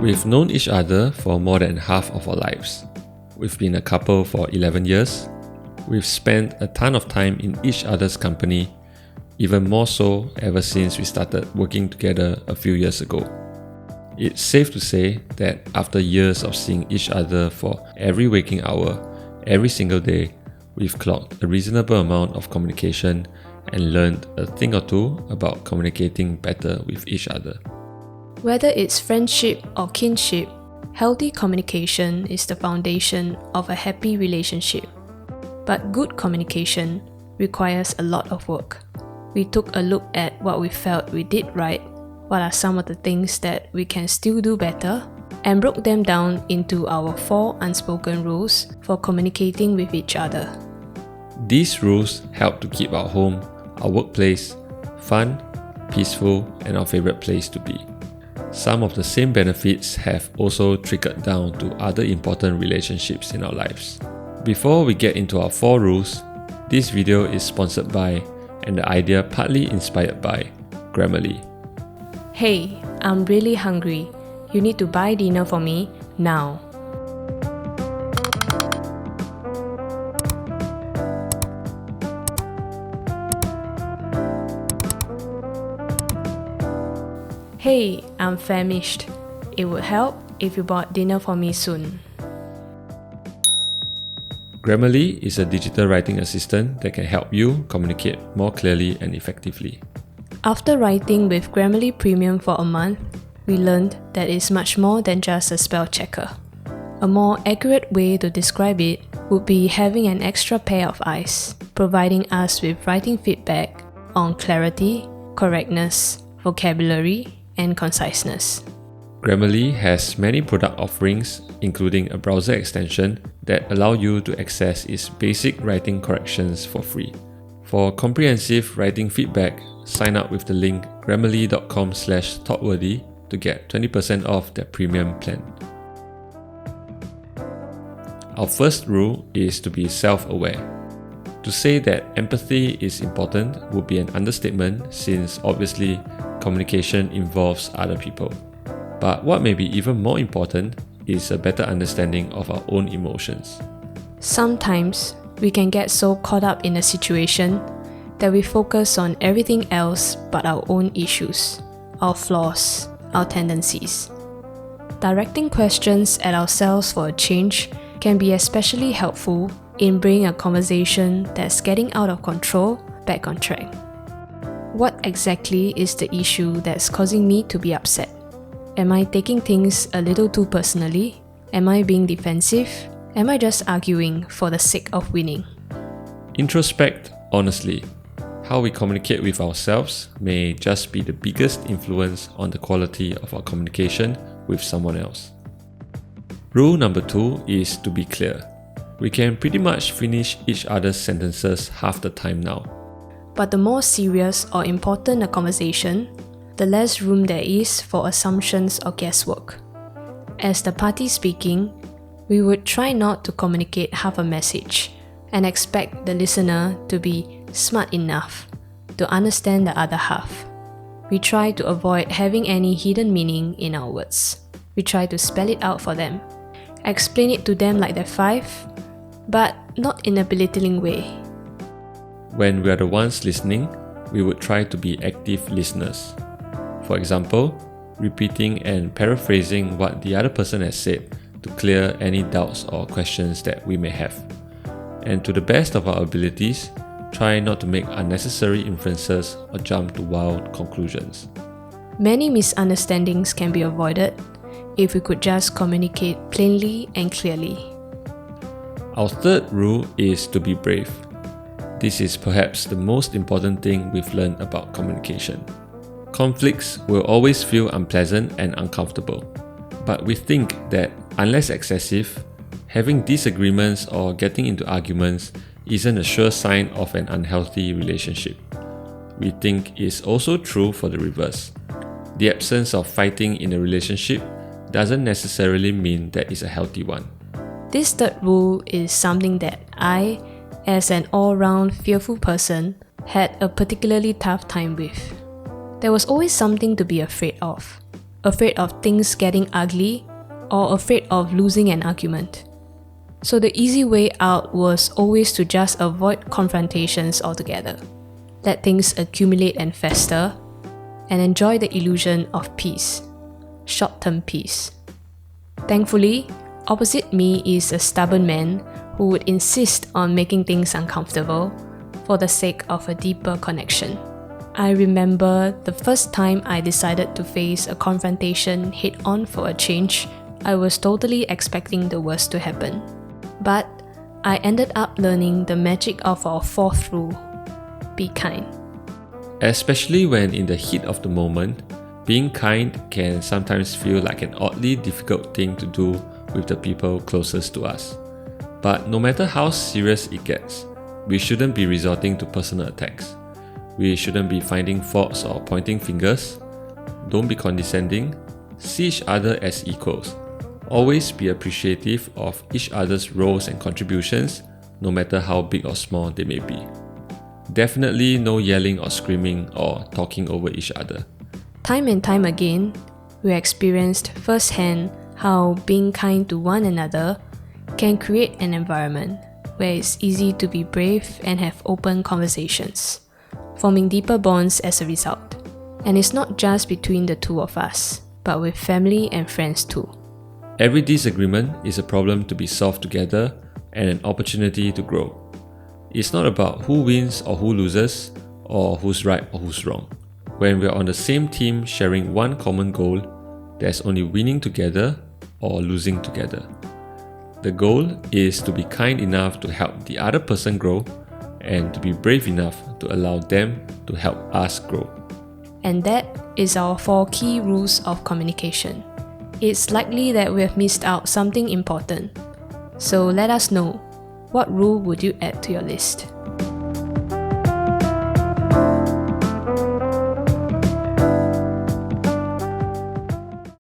We've known each other for more than half of our lives. We've been a couple for 11 years. We've spent a ton of time in each other's company, even more so ever since we started working together a few years ago. It's safe to say that after years of seeing each other for every waking hour, every single day, we've clocked a reasonable amount of communication and learned a thing or two about communicating better with each other. Whether it's friendship or kinship, healthy communication is the foundation of a happy relationship. But good communication requires a lot of work. We took a look at what we felt we did right, what are some of the things that we can still do better, and broke them down into our 4 unspoken rules for communicating with each other. These rules help to keep our home, our workplace, fun, peaceful, and our favorite place to be. Some of the same benefits have also trickled down to other important relationships in our lives. Before we get into our 4 rules, this video is sponsored by, and the idea partly inspired by, Grammarly. Hey, I'm really hungry. You need to buy dinner for me now. Hey, I'm famished. It would help if you bought dinner for me soon. Grammarly is a digital writing assistant that can help you communicate more clearly and effectively. After writing with Grammarly Premium for a month, we learned that it's much more than just a spell checker. A more accurate way to describe it would be having an extra pair of eyes, providing us with writing feedback on clarity, correctness, vocabulary, and conciseness. Grammarly has many product offerings, including a browser extension that allow you to access its basic writing corrections for free. For comprehensive writing feedback, sign up with the link grammarly.com/thoughtworthy to get 20% off their premium plan. Our first rule is to be self-aware. To say that empathy is important would be an understatement, since obviously communication involves other people. But what may be even more important is a better understanding of our own emotions. Sometimes we can get so caught up in a situation that we focus on everything else but our own issues, our flaws, our tendencies. Directing questions at ourselves for a change can be especially helpful in bringing a conversation that's getting out of control back on track. What exactly is the issue that's causing me to be upset? Am I taking things a little too personally? Am I being defensive? Am I just arguing for the sake of winning? Introspect honestly. How we communicate with ourselves may just be the biggest influence on the quality of our communication with someone else. Rule number 2 is to be clear. We can pretty much finish each other's sentences half the time now. But the more serious or important a conversation, the less room there is for assumptions or guesswork. As the party speaking, we would try not to communicate half a message and expect the listener to be smart enough to understand the other half. We try to avoid having any hidden meaning in our words. We try to spell it out for them, explain it to them like they're 5, but not in a belittling way. When we are the ones listening, we would try to be active listeners. For example, repeating and paraphrasing what the other person has said to clear any doubts or questions that we may have. And to the best of our abilities, try not to make unnecessary inferences or jump to wild conclusions. Many misunderstandings can be avoided if we could just communicate plainly and clearly. Our third rule is to be brave. This is perhaps the most important thing we've learned about communication. Conflicts will always feel unpleasant and uncomfortable, but we think that unless excessive, having disagreements or getting into arguments isn't a sure sign of an unhealthy relationship. We think it's also true for the reverse. The absence of fighting in a relationship doesn't necessarily mean that it's a healthy one. This third rule is something that I, as an all-round fearful person, had a particularly tough time with. There was always something to be afraid of. afraid of things getting ugly, or afraid of losing an argument. So the easy way out was always to just avoid confrontations altogether, let things accumulate and fester, and enjoy the illusion of peace, short-term peace. Thankfully, opposite me is a stubborn man who would insist on making things uncomfortable for the sake of a deeper connection. I remember the first time I decided to face a confrontation head-on for a change, I was totally expecting the worst to happen. But I ended up learning the magic of our fourth rule: be kind. Especially when in the heat of the moment, being kind can sometimes feel like an oddly difficult thing to do with the people closest to us. But no matter how serious it gets, we shouldn't be resorting to personal attacks. We shouldn't be finding faults or pointing fingers. Don't be condescending. See each other as equals. Always be appreciative of each other's roles and contributions, no matter how big or small they may be. Definitely no yelling or screaming or talking over each other. Time and time again, we experienced firsthand how being kind to one another can create an environment where it's easy to be brave and have open conversations, forming deeper bonds as a result. And it's not just between the two of us, but with family and friends too. Every disagreement is a problem to be solved together and an opportunity to grow. It's not about who wins or who loses, or who's right or who's wrong. When we're on the same team sharing one common goal, there's only winning together or losing together. The goal is to be kind enough to help the other person grow and to be brave enough to allow them to help us grow. And that is our 4 key rules of communication. It's likely that we have missed out something important. So let us know, what rule would you add to your list?